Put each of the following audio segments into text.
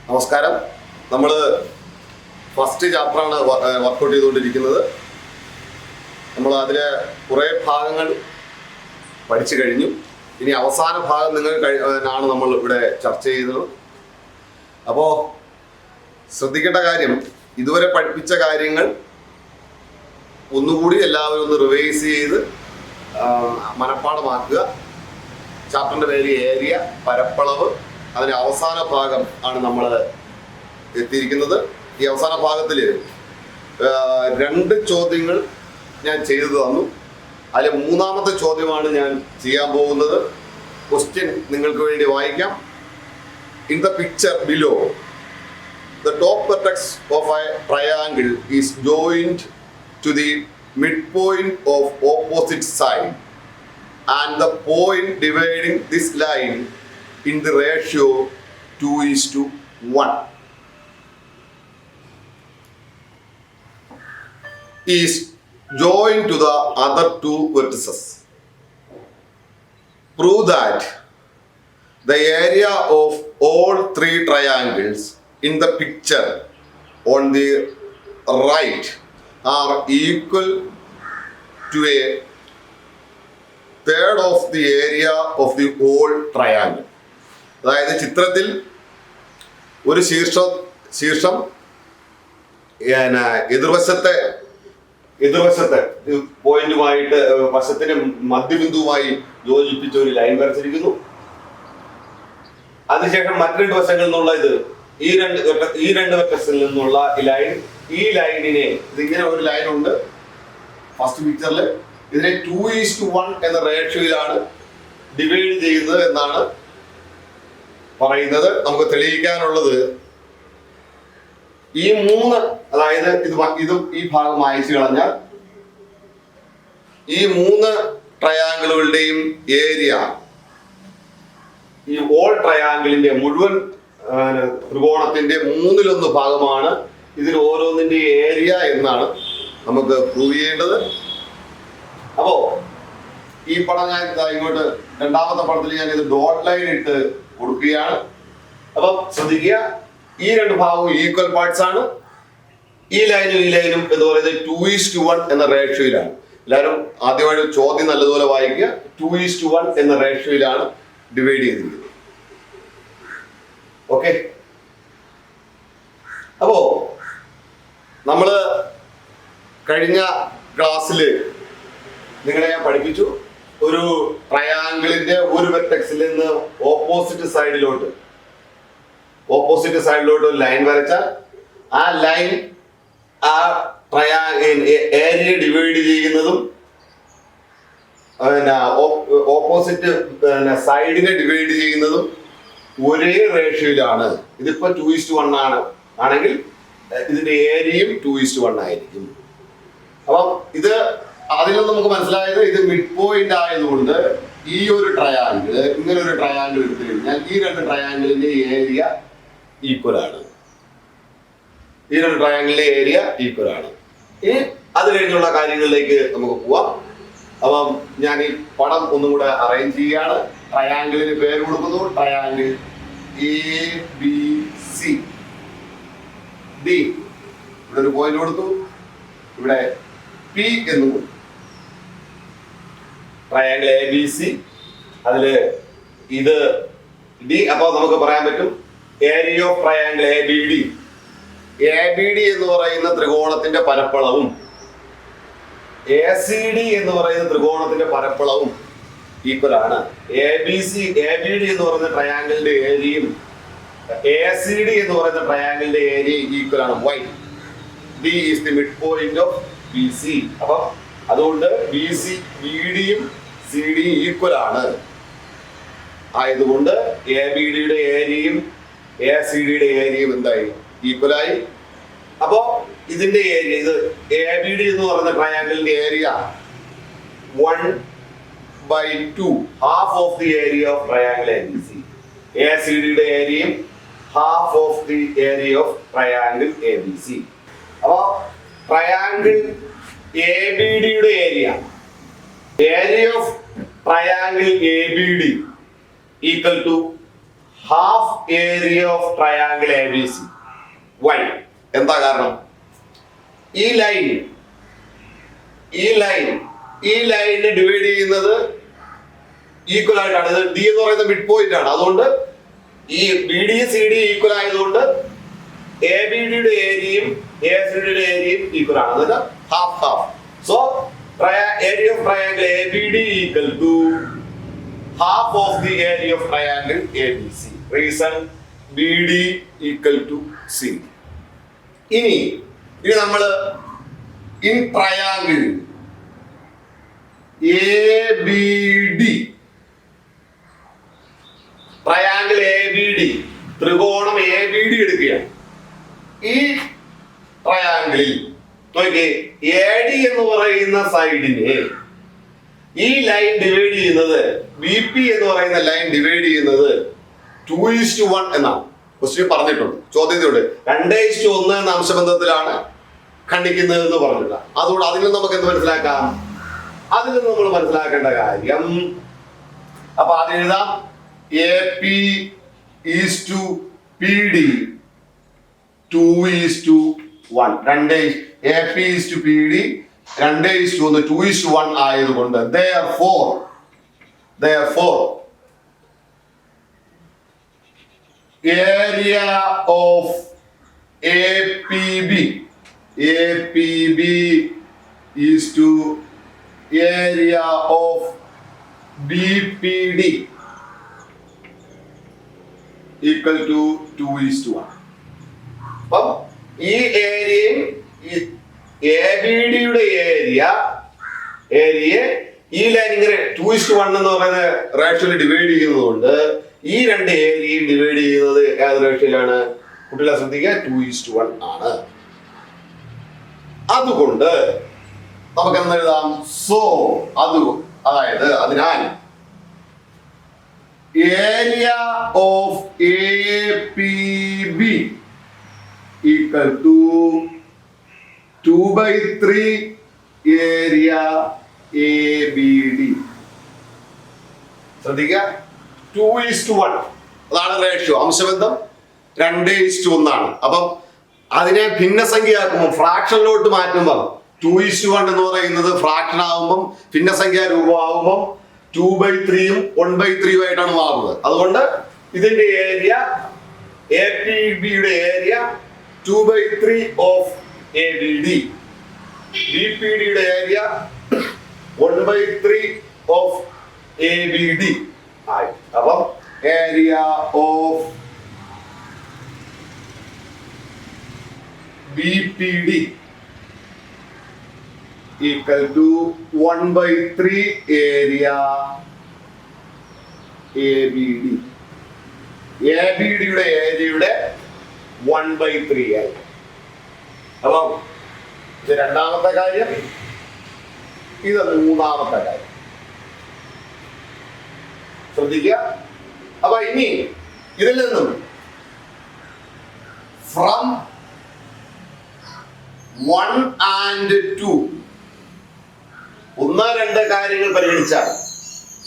നമസ്കാരം. നമ്മൾ ഫസ്റ്റ് ചാപ്റ്ററാണ് വർക്കൗട്ട് ചെയ്തുകൊണ്ടിരിക്കുന്നത്. നമ്മൾ അതിലെ കുറേ ഭാഗങ്ങൾ പഠിച്ചു കഴിഞ്ഞു. ഇനി അവസാന ഭാഗം ആണ് നമ്മൾ ഇവിടെ ചർച്ച ചെയ്തത്. അപ്പോൾ ശ്രദ്ധിക്കേണ്ട കാര്യം, ഇതുവരെ പഠിപ്പിച്ച കാര്യങ്ങൾ ഒന്നുകൂടി എല്ലാവരും ഒന്ന് റിവൈസ് ചെയ്ത് മനഃപ്പാഠമാക്കുക. ചാപ്റ്ററിൻ്റെ പേര് ഏരിയ, പരപ്പളവ്. അതിൻ്റെ അവസാന ഭാഗം ആണ് നമ്മൾ എത്തിയിരിക്കുന്നത്. ഈ അവസാന ഭാഗത്തിൽ 2 ചോദ്യങ്ങൾ ഞാൻ ചെയ്തു തന്നു. അതിൽ 3ാമത്തെ ചോദ്യമാണ് ഞാൻ ചെയ്യാൻ പോകുന്നത്. ക്വസ്റ്റ്യൻ നിങ്ങൾക്ക് വേണ്ടി വായിക്കാം. In the picture below, the top vertex of a triangle is joined to the midpoint of opposite side, and the point dividing this line in the ratio 2:1 is joined to the other 2 vertices. Prove that the area of all 3 triangles in the picture on the right are equal to a third of the area of the whole triangle. അതായത് ചിത്രത്തിൽ ഒരു ശീർഷം എതിർവശത്തെ പോയിന്റുമായിട്ട് വശത്തിന് മധ്യബിന്ദുവുമായി യോജിപ്പിച്ച ഒരു line വരച്ചിരിക്കുന്നു. അതിനുശേഷം മറ്റു 2 വശങ്ങളിൽ നിന്നുള്ള ഈ രണ്ട് വെക്ടർസിൽ നിന്നുള്ള ഈ ലൈനിനെ ഇതിങ്ങനെ ഒരു ലൈൻ ഉണ്ട് ഫസ്റ്റ് പിക്ചറിൽ. ഇതിനെ 2:1 എന്ന റേഷ്യോയിലാണ് ഡിവൈഡ് ചെയ്യുന്നത് എന്നാണ് പറയുന്നത്. നമുക്ക് തെളിയിക്കാനുള്ളത് ഈ 3, അതായത് ഇതും ഈ ഭാഗം അയച്ചു കളഞ്ഞാൽ ഈ 3 ട്രയാങ്കിളുകളുടെയും ഏരിയ, ഈ ഓൾ ട്രയാങ്കിളിന്റെ മുഴുവൻ ത്രികോണത്തിന്റെ 1/3 ഭാഗമാണ് ഇതിൽ ഓരോന്നിന്റെ ഏരിയ എന്നാണ് നമുക്ക് പ്രൂവ് ചെയ്യേണ്ടത്. അപ്പോ ഈ പടം ഞാൻ ഇങ്ങോട്ട് 2ാമത്തെ പടത്തിൽ ഞാൻ ഇത് ഡോട്ട് ലൈൻ ഇട്ട് കൊടുക്കുകയാണ്. അപ്പം ശ്രദ്ധിക്കുക, ഈ 2 ഭാഗവും ഈക്വൽ പാർട്സ് ആണ്. ഈ ലൈനും എന്ന് പറയുന്നത് 2:1 എന്ന റേഷ്യോയിലാണ്. എല്ലാവരും ആദ്യമായിട്ട് ചോദ്യം നല്ലതുപോലെ വായിക്കുക. 2:1 എന്ന റേഷ്യോയിലാണ് ഡിവൈഡ് ചെയ്തിരിക്കുന്നത്. ഓക്കെ. അപ്പോ നമ്മള് കഴിഞ്ഞ ക്ലാസ്സിൽ നിങ്ങളെ ഞാൻ പഠിപ്പിച്ചു, ഒരു ട്രയാങ്കിളിന്റെ ഒരു വെർട്ടെക്സിൽ നിന്ന് ഓപ്പോസിറ്റ് സൈഡിലോട്ട് ഒരു ലൈൻ വരച്ചാൽ ആ ലൈൻ ആ ഏരിയ ഡിവൈഡ് ചെയ്യുന്നതും ഓപ്പോസിറ്റ് സൈഡിനെ ഡിവൈഡ് ചെയ്യുന്നതും ഒരേ റേഷ്യോയിലാണ്. ഇതിപ്പോ 2:1 ആണെങ്കിൽ ഇതിന്റെ ഏരിയയും 2:1 ആയിരിക്കും. അപ്പം അതിൽ നിന്ന് നമുക്ക് മനസ്സിലായത്, ഇത് മിഡ് പോയിന്റ് ആയതുകൊണ്ട് ഈ ഒരു ട്രയാങ്കിൾ, ഇങ്ങനെ ഒരു ട്രയാങ്കിൾ എടുത്തു കഴിഞ്ഞാൽ ഈ 2 ട്രയാങ്കിളിന്റെ ഏരിയ ഈക്വൽ ആണ്. ഇനി അത് കഴിഞ്ഞുള്ള കാര്യങ്ങളിലേക്ക് നമുക്ക് പോവാം. അപ്പം ഞാൻ ഈ പടം ഒന്നും കൂടെ അറേഞ്ച് ചെയ്യാണ്. ട്രയാങ്കിളിന് പേര് കൊടുക്കുന്നു. Triangle ABC D. ഇവിടെ ഒരു പോയിന്റ് കൊടുത്തു, ഇവിടെ P എന്ന് കൊടുത്തു. ട്രയാങ്കിൾ ABC, അതില് ഇത് D. അപ്പോൾ നമുക്ക് പറയാൻ പറ്റും ഏരിയ ഓഫ് ട്രയാങ്കിൾ ABD എന്ന് പറയുന്ന ത്രികോണത്തിന്റെ പരപ്പളവും ACD എന്ന് പറയുന്ന ത്രികോണത്തിന്റെ പരപ്പളവും ഈക്വൽ ആണ്. ABD എന്ന് പറയുന്ന ട്രയാങ്കിളിന്റെ ഏരിയയും ACD എന്ന് പറയുന്ന ട്രയാങ്കിളിന്റെ ഏരിയയും ഈക്വൽ ആണ്. Y D is the midpoint of BC. അപ്പൊ അതുകൊണ്ട് BDയും CDയും ഈക്വൽ ആണ്. ആയതുകൊണ്ട് ABDയുടെ ഏരിയയും ACDയുടെ ഏരിയയും എന്തായി? ഈക്വലായി. അപ്പോ ഇതിന്റെ ഏരിയ, ഇത് ABD എന്ന് പറയുന്ന ട്രയാങ്കിളിന്റെ area 1/2, half of the area of triangle ABC. ACDയുടെ ഏരിയയും half of the area of triangle ABC. അപ്പോ ട്രയാങ്കിൾ ABDയുടെ area. Area of triangle ABD equal to half area of triangle ABC. Why? എന്താ കാരണം? ഈ ലൈനിനെ ഡിവൈഡ് ചെയ്യുന്നത് ഈക്വൽ ആയിട്ടാണ്. ഇത് ഡി എന്ന് പറയുന്നത് മിഡ് പോയിന്റ് ആണ്. അതുകൊണ്ട് ഈ B D C D equal ആയതുകൊണ്ട് എ ബി ഡിയുടെ ഏരിയയും എ സി ഡിയുടെ ഏരിയയും ഈക്വൽ ആണ്. അതായത് half half. So area of triangle A B D equal to half of the area of triangle ABC. Reason BD equal to C. ഇനി നമ്മൾ in triangle ABD, triangle ABD, ത്രികോണം ABD എടുക്കുകയാണ്. ഈ ട്രയാങ്കിളിൽ നോക്കിയേ, AD എന്ന് പറയുന്ന സൈഡിനെ ഈ ലൈൻ ഡിവൈഡ് ചെയ്യുന്നത്, ബി പി എന്ന് പറയുന്ന ലൈൻ ഡിവൈഡ് ചെയ്യുന്നത് 2:1 എന്നാണ് ക്വസ്റ്റ്യൻ പറഞ്ഞിട്ടുണ്ട്. ചോദ്യത്തിലുണ്ട് 2:1 എന്ന അംശബന്ധത്തിലാണ് ഖണ്ഡിക്കുന്നത് എന്ന് പറഞ്ഞില്ല. അതുകൊണ്ട് അതിൽ നിന്ന് നമുക്ക് എന്ത് മനസ്സിലാക്കാം? അതിൽ നിന്ന് നമ്മൾ മനസ്സിലാക്കേണ്ട കാര്യം, അപ്പൊ അത് എഴുതാം, A P is to P D 2:1. A P is to P D 2:1 2:1 ആയതുകൊണ്ട് therefore area of APB is to area of BPD equal to 2:1. അപ്പം ഈ ഏരിയയും എ ബി ഡിയുടെ ഏരിയ ഈ ലൈൻ ഇങ്ങനെ 2:1 എന്ന് പറയുന്ന റേഷ്യോയിൽ ഡിവൈഡ് ചെയ്യുന്നതുകൊണ്ട് ഈ രണ്ട് ഏരിയയും ഡിവൈഡ് ചെയ്യുന്നത് ഏത് റേഷ്യോയിലാണ്? കുട്ടികളെ ശ്രദ്ധിക്കുക, 2:1 ആണ്. അതുകൊണ്ട് നമുക്ക് എന്തെഴുതാം? അതിനാൽ area of APB equal to 2/3 area ABD. ശ്രദ്ധിക്കുക, 2:1 അതാണ് റേഷ്യോ, അംശബന്ധം 2:1 ആണ്. അപ്പം അതിനെ ഭിന്നസംഖ്യയാക്കുമ്പോൾ, ഫ്രാക്ഷനിലോട്ട് മാറ്റുമ്പോൾ 2:1 എന്ന് പറയുന്നത് ഫ്രാക്ഷൻ ആകുമ്പം, ഭിന്നസംഖ്യാ രൂപമാകുമ്പോൾ 2/3 1/3 ആയിട്ടാണ് മാറുന്നത്. അതുകൊണ്ട് ഇതിന്റെ ഏരിയ, APBയുടെ ഏരിയ 2/3 ഓഫ് ABD, BPDയുടെ ഏരിയ 1/3 ഓഫ് ABD ആയി. അപ്പം area of BPD equal to 1/3 area ABD. ABDയുടെ ഏരിയയുടെ 1/3 ആയി. അപ്പം ഇത് രണ്ടാമത്തെ കാര്യം, ഇത് മൂന്നാമത്തെ കാര്യം. ശ്രദ്ധിക്കുക. അപ്പൊ ഇനി ഇതിൽ നിന്നും ഫ്രം 1 and 2 1, 2 കാര്യങ്ങൾ പരിഗണിച്ചാൽ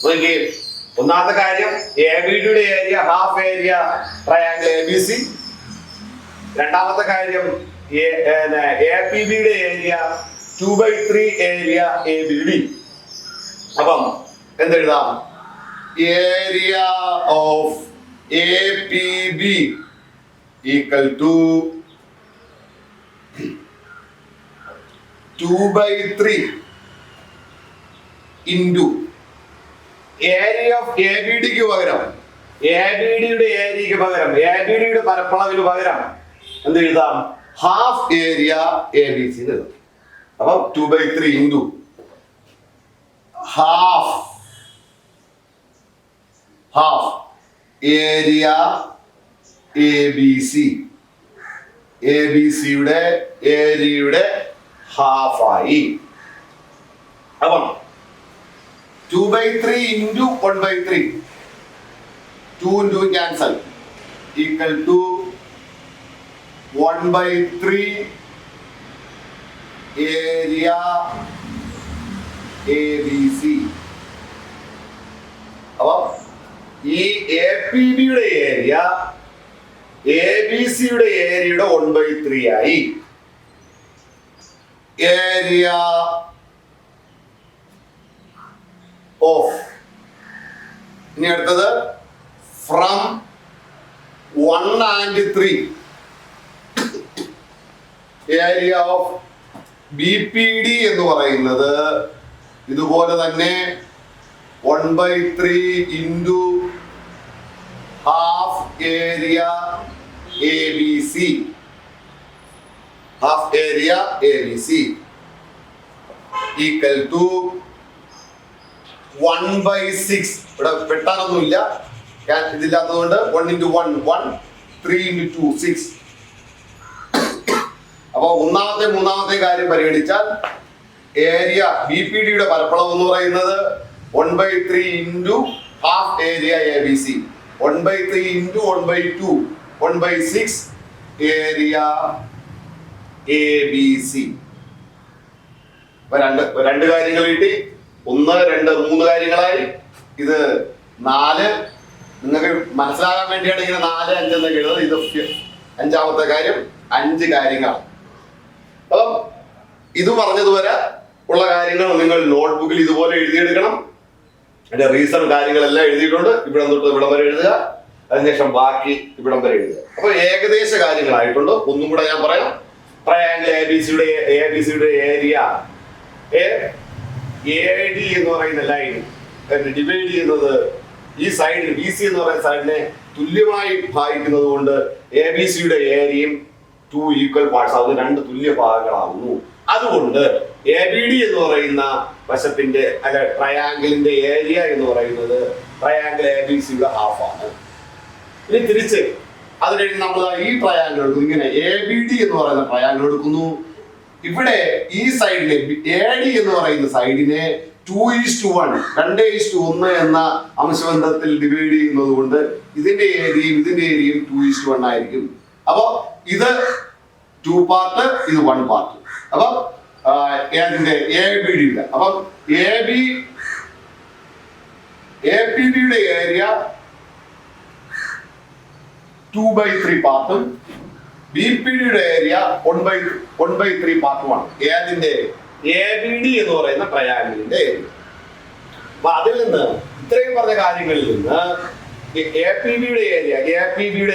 നോക്കിയേ. ഒന്നാമത്തെ കാര്യം, ABDയുടെ area half area triangle ABC. രണ്ടാമത്തെ കാര്യം, APBയുടെ ഏരിയ 2/3 ഏരിയ ABD. അപ്പം എന്തെഴുതാം? Area of APB equal to 2/3 into area of ABDക്ക് പകരം, ABDയുടെ ഏരിയക്ക് പകരം, ABDയുടെ പരപ്പളവിന് പകരം എന്ത് എഴുതാം? ഹാഫ് ഏരിയ ABC എഴുതാം. അപ്പം 2/3 ഇൻറ്റു ഹാഫ് ഏരിയ ABC. ABCയുടെ ഏരിയയുടെ ഹാഫായി. അപ്പം 2/3 into 1/3, 2 into cancel, equal to 1/3 area ABC. അപ്പൊ ഈ APBയുടെ ഏരിയ ABCയുടെ ഏരിയയുടെ 1/3 ആയി. ഏരിയ ഓഫ്, ഇനി അടുത്തത് from 1 and 3, area of BPD എന്ന് പറയുന്നത് ഇതുപോലെ തന്നെ 1/3 into half area ABC, half area ABC equal to 1/6. ഇവിടെ വെട്ടാനൊന്നുമില്ല, ഇതില്ലാത്തതുകൊണ്ട് 1 into 1 1, 3 into 2 6. അപ്പൊ മൂന്നാമത്തെ കാര്യം പരിഗണിച്ചാൽ ഏരിയ BPDയുടെ പരപ്പളവ് എന്ന് പറയുന്നത് 1/3 into half area ABC, 1/3 into 1/2 1/6 area ABC. അപ്പൊ രണ്ട് കാര്യങ്ങൾ കിട്ടി. 1 2 3 കാര്യങ്ങളായി. ഇത് 4. നിങ്ങൾക്ക് മനസ്സിലാകാൻ വേണ്ടിയാണ് ഇങ്ങനെ 4 5 എന്നൊക്കെ എഴുതുന്നത്. ഇത് 5ാമത്തെ കാര്യം. 5 കാര്യങ്ങളാണ്. അപ്പം ഇത് പറഞ്ഞതുവരെ ഉള്ള കാര്യങ്ങൾ നിങ്ങൾ നോട്ട്ബുക്കിൽ ഇതുപോലെ എഴുതിയെടുക്കണം. അതിന്റെ റീസൺ കാര്യങ്ങളെല്ലാം എഴുതിയിട്ടുണ്ട്. ഇവിടം തൊട്ട് ഇവിടം വരെ എഴുതുക, അതിനുശേഷം ബാക്കി ഇവിടം വരെ എഴുതുക. അപ്പൊ ഏകദേശ കാര്യങ്ങളായിട്ടുണ്ട്. ഒന്നും കൂടെ ഞാൻ പറയാം. ട്രയാങ്കിൾ ABCയുടെ ഏരിയ AD എന്ന് പറയുന്ന ലൈൻ ഡിവൈഡ് ചെയ്യുന്നത് ഈ സൈഡിൽ BC എന്ന് പറയുന്ന സൈഡിനെ തുല്യമായി ഭാഗിക്കുന്നത് കൊണ്ട് ABCയുടെ ഏരിയയും 2 ഈക്വൽ പാർട്സ് ആവുന്നു, 2 തുല്യ ഭാഗങ്ങളാവുന്നു. അതുകൊണ്ട് ABD എന്ന് പറയുന്ന വശത്തിന്റെ ട്രയാങ്കിളിന്റെ ഏരിയ എന്ന് പറയുന്നത് ട്രയാങ്കിൾ ABCയുടെ ഹാഫാണ്. ഇനി തിരിച്ച് അത് കഴിഞ്ഞ് നമ്മൾ ഈ ട്രയാങ്കിൾ എടുക്കുന്നു. ഇങ്ങനെ ABD എന്ന് പറയുന്ന ട്രയാങ്കിൾ എടുക്കുന്നു. ഇവിടെ ഈ സൈഡിനെ AD എന്ന് പറയുന്ന സൈഡിനെ 2:1 2:1 എന്ന അംശബന്ധത്തിൽ ഡിവൈഡ് ചെയ്യുന്നത് കൊണ്ട് ഇതിന്റെ ഏരിയയും 2:1 ആയിരിക്കും. അപ്പൊ ഇത് 2 പാർട്ട്, ഇത് 1 പാർട്ട്. അപ്പൊ ഏതിന്റെ ABD. അപ്പം APBയുടെ ഏരിയ 2/3 പാർട്ടും BPDയുടെ ഏരിയ 1/3 പാർട്ട് 1. ഏതിന്റെ ABD എന്ന് പറയുന്ന ട്രയാങ്കിളിന്റെ ഏരിയ. അപ്പൊ അതിൽ നിന്ന് ഇത്രയും പറഞ്ഞ കാര്യങ്ങളിൽ നിന്ന് APBയുടെ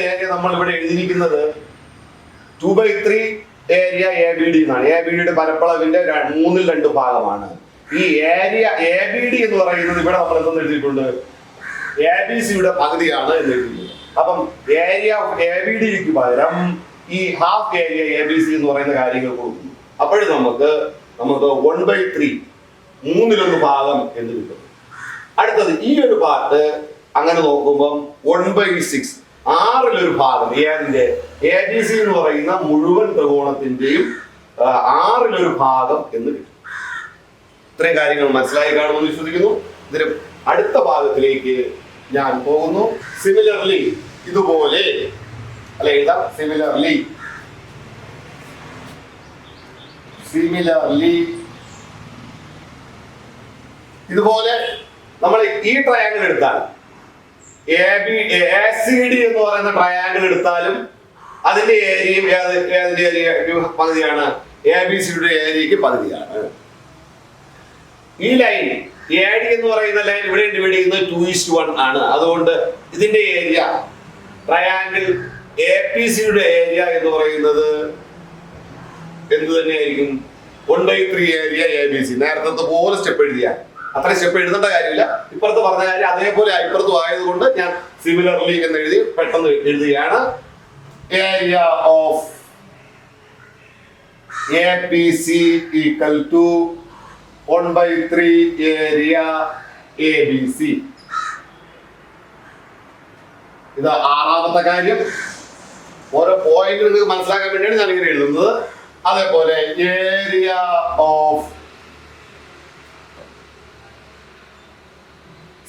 ഏരിയ നമ്മൾ ഇവിടെ എഴുതിയിരിക്കുന്നത് 2/3 ഏരിയ ABD എന്നാണ്. ABDയുടെ പരപ്പളവിന്റെ 3/2 ഭാഗമാണ്. ഈ ഏരിയ ABD എന്ന് പറയുന്നത് ഇവിടെ നമ്മൾ എന്തെന്ന് എഴുതിയിട്ടുണ്ട്? ABCയുടെ പകുതിയാണ് എന്ന് എഴുതിയിട്ടുണ്ട്. അപ്പം ഏരിയ ABDക്ക് പകരം ഈ ഹാഫ് ഏരിയ ABC എന്ന് പറയുന്ന കാര്യങ്ങൾ കൊടുക്കുന്നു. അപ്പോഴും നമുക്ക് 1/3 3/1 ഭാഗം എന്ന് കിട്ടും. അടുത്തത് ഈ ഒരു പാർട്ട് അങ്ങനെ നോക്കുമ്പോൾ 1/6 6/1 ഭാഗം ഏതിന്റെ ABC എന്ന് പറയുന്ന മുഴുവൻ ത്രികോണത്തിന്റെയും 6/1 ഭാഗം എന്ന് കിട്ടും. ഇത്രയും കാര്യങ്ങൾ മനസ്സിലായി കാണുമെന്ന് വിശ്വസിക്കുന്നു. ഇതിന് അടുത്ത ഭാഗത്തിലേക്ക് ഞാൻ പോകുന്നു. സിമിലർലി ഇതുപോലെ അല്ലെ എഴുതാം. സിമിലർലി ഇതുപോലെ നമ്മൾ ഈ ട്രയാങ്കിൾ എടുത്താൽ ACD എന്ന് പറയുന്ന ട്രയാങ്കിൾ എടുത്താലും അതിന്റെ ഏരിയയും ഏതിന്റെ ഏരിയ പകുതിയാണ്? ABCയുടെ ഏരിയക്ക് പകുതിയാണ്. ഈ ലൈൻ AD എന്ന് പറയുന്ന ലൈൻ ഇവിടെ ഡിവൈഡ് ചെയ്യുന്നത് 2:1 ആണ്. അതുകൊണ്ട് ഇതിന്റെ ഏരിയ ട്രയാങ്കിൾ APCയുടെ ഏരിയ എന്ന് പറയുന്നത് എന്ത് തന്നെയായിരിക്കും? 1/3 ഏരിയ ABC. നേരത്തെ പോലെ സ്റ്റെപ്പ് എഴുതിയ അത്ര സ്റ്റെപ്പ് എഴുതേണ്ട കാര്യമില്ല. ഇപ്പുറത്ത് പറഞ്ഞ കാര്യം അതേപോലെ ഇപ്പുറത്തും ആയതുകൊണ്ട് ഞാൻ സിമിലർലി എന്ന് എഴുതി പെട്ടെന്ന് എഴുതുകയാണ്. Area of APC equal to 1/3 area ABC. ഇത് 6ാമത്തെ കാര്യം. ഓരോ പോയിന്റ് നിങ്ങൾക്ക് മനസ്സിലാക്കാൻ വേണ്ടിയാണ് ഞാൻ ഇങ്ങനെ എഴുതുന്നത്. അതേപോലെ ഏരിയ ഓഫ്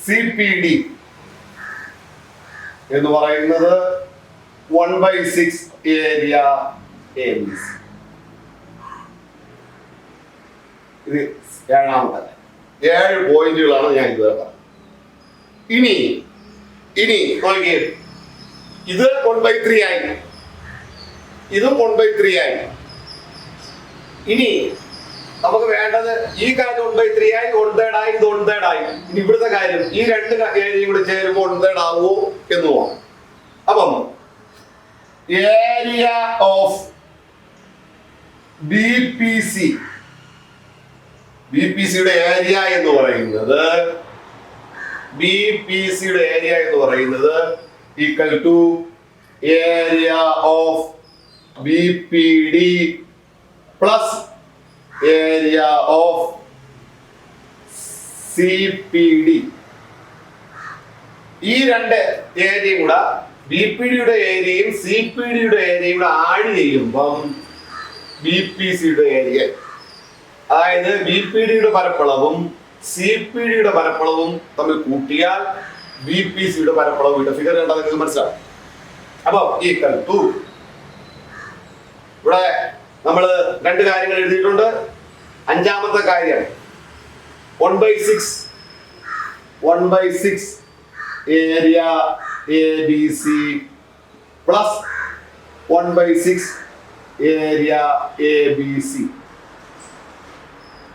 CPD എന്ന് പറയുന്നത് 1/6 ഏരിയ ABC. ഇത് 7ാമത്തെ. 7 പോയിന്റുകളാണ് ഞാൻ ഇതുവരെ പറഞ്ഞത്. ഇനി നോക്കിയേ, ഇത് 1/3 ആയി, ഇതും 1/3 ആയി. ഇനി നമുക്ക് വേണ്ടത് ഈ കാര്യം 1/3 ആയി, 1/3 ആയി, ഇത് 1/3 ആയി. ഇനി ഇവിടുത്തെ കാര്യം ഈ 2 ഏരിയയും കൂടെ ചേരുമ്പോൾ 1/3 ആവുമോ എന്ന് നോക്കാം. അപ്പം ഏരിയ ഓഫ് BPCയുടെ ഏരിയ എന്ന് പറയുന്നത് equal to area of BPD plus area of CPD. ഈ 2 ഏരിയയും കൂടെ BPDയുടെ ഏരിയയും CPDയുടെ ഏരിയയും കൂടെ ആഡ് ചെയ്യുമ്പം BPCയുടെ ഏരിയ, അതായത് BPDയുടെ പരപ്പളവും CPDയുടെ പരപ്പളവും തമ്മിൽ കൂട്ടിയാൽ BPCയുടെ പരപ്പളവ് കിട്ടും. ഫിഗർ കണ്ടാൽ നിങ്ങൾക്ക് മനസ്സിലാവും. അപ്പൊ ഈക്വൽ ടു, ഇവിടെ നമ്മൾ 2 കാര്യങ്ങൾ എഴുതിയിട്ടുണ്ട്. 5ാമത്തെ കാര്യം 1/6 area ABC plus 1/6 area ABC.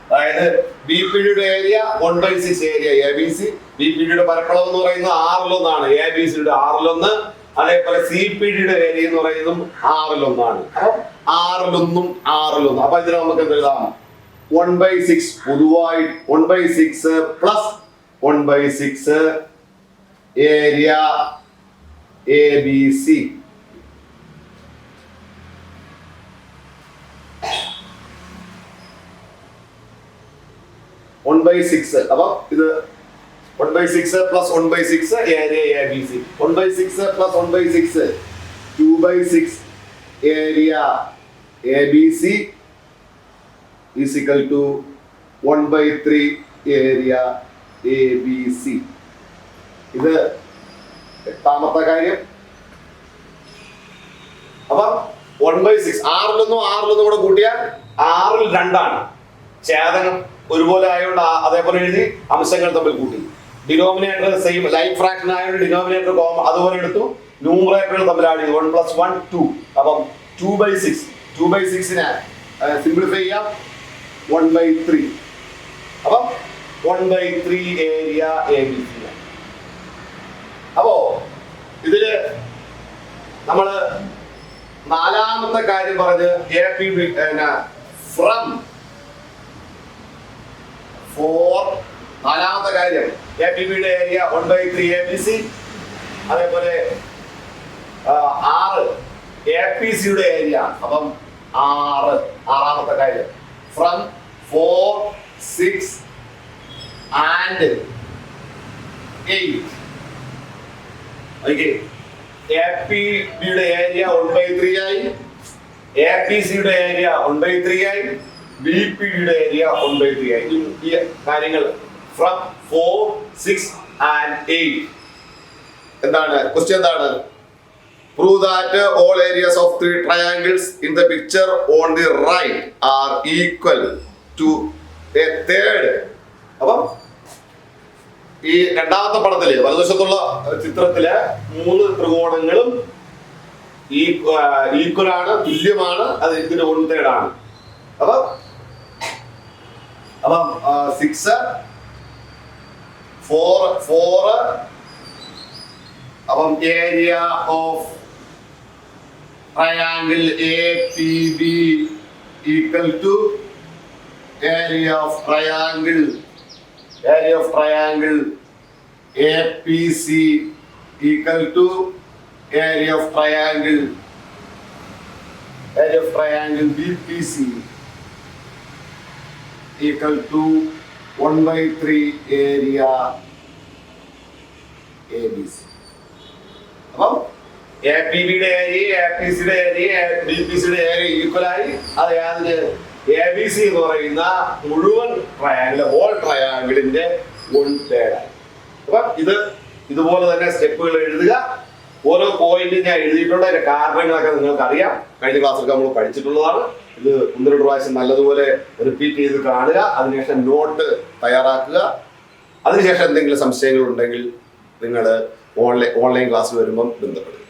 അതായത് BPDയുടെ ഏരിയ 1/6 ഏരിയ ABC, BPDയുടെ പരപ്പളവ് എന്ന് പറയുന്നത് 6/1, ABCയുടെ 6/1, അതേപോലെ CPDയുടെ ഏരിയ എന്ന് പറയുന്നതും 6/1. അപ്പൊ 6/1. അപ്പൊ ഇതിന് നമുക്ക് എന്ത് എഴുതാം? 1/6 പൊതുവായി 1/6 പ്ലസ് 1/6 ഏരിയ ABC. അപ്പൊ ഇത് 1/6 plus 1/6 area ABC. 1/6 plus 1/6 2/6 area ABC is equal to 1/3 area ABC. ഇത് 8ാമത്തെ കാര്യം. അപ്പൊ 1/6 6/1 കൂടെ കൂട്ടിയാൽ 6/2. ഛേദനം ഒരുപോലെ ആയതുകൊണ്ട് അതേപോലെ എഴുതി, അംശങ്ങൾ തമ്മിൽ കൂട്ടി. ഡിനോമിനേറ്റർ സെയിം ലൈൻ ഫ്രാക്ഷൻ ആയതുകൊണ്ട് ഡിനോമിനേറ്റർ കോമൺ അതുപോലെ എടുത്തു. ന്യൂമറേറ്ററുകൾ തമ്മിൽ ആഡ് ചെയ്തു. 1 + 1 2. അപ്പം 2/6നെ സിംപ്ലിഫൈ ചെയ്യാം. 1/3. അപ്പം 1/3 ഏരിയ ABC. അപ്പോ ഇതില് നമ്മള് 4ാമത്തെ കാര്യം പറഞ്ഞ് APB ഫ്രം 4. 4ാമത്തെ കാര്യം APBയുടെ ഏരിയ 1/3 ABC, അതേപോലെ 6 APCയുടെ ഏരിയ. അപ്പം 6ാമത്തെ കാര്യം ഫ്രം 4, 6 and 8. ഓക്കെ, APBയുടെ ഏരിയ 1/3 ആയി, APCയുടെ ഏരിയ 1/3 ആയി, BPDയുടെ ഏരിയ 1/3 ആയി. ഈ കാര്യങ്ങൾ ഫ്രം 4, 6 and 8. എന്താണ് ക്വസ്റ്റ്യൻ? എന്താണ്? Prove that all areas of 3 triangles in the picture on the right are equal to a third. അപ്പം ഈ 2ാമത്തെ പടത്തില് വലതുവശത്തുള്ള ചിത്രത്തിലെ 3 ത്രികോണങ്ങളും ഈക്വൽ ആണ്, തുല്യമാണ്. അത് ഇതിന് 1/3 ആണ്. അപ്പം 6 4. അപ്പം area of triangle APB equal to area of triangle APC equal to area of triangle BPC equal to 1/3 area ABC. അപ്പം APBയുടെ ഏരിയ, APCയുടെ ഏരിയ, BPCയുടെ ഏരിയ ഈക്വൽ ആയി. അത് അതിന് ABC എന്ന് പറയുന്ന മുഴുവൻ ട്രയാങ്കിൾ, ഹോൾ ട്രയാങ്കിളിന്റെ 1/3 ആയി. അപ്പൊ ഇതുപോലെ തന്നെ സ്റ്റെപ്പുകൾ എഴുതുക. ഓരോ പോയിന്റ് ഞാൻ എഴുതിയിട്ടുണ്ട്. അതിന്റെ കാരണങ്ങളൊക്കെ നിങ്ങൾക്ക് അറിയാം, കഴിഞ്ഞ ക്ലാസ്സിലൊക്കെ നമ്മൾ പഠിച്ചിട്ടുള്ളതാണ്. ഇത് 1-2 പ്രാവശ്യം നല്ലതുപോലെ റിപ്പീറ്റ് ചെയ്ത് കാണുക. അതിനുശേഷം നോട്ട് തയ്യാറാക്കുക. അതിനുശേഷം എന്തെങ്കിലും സംശയങ്ങൾ ഉണ്ടെങ്കിൽ നിങ്ങൾ ഓൺലൈൻ ക്ലാസ്സിൽ വരുമ്പം ബന്ധപ്പെടുക.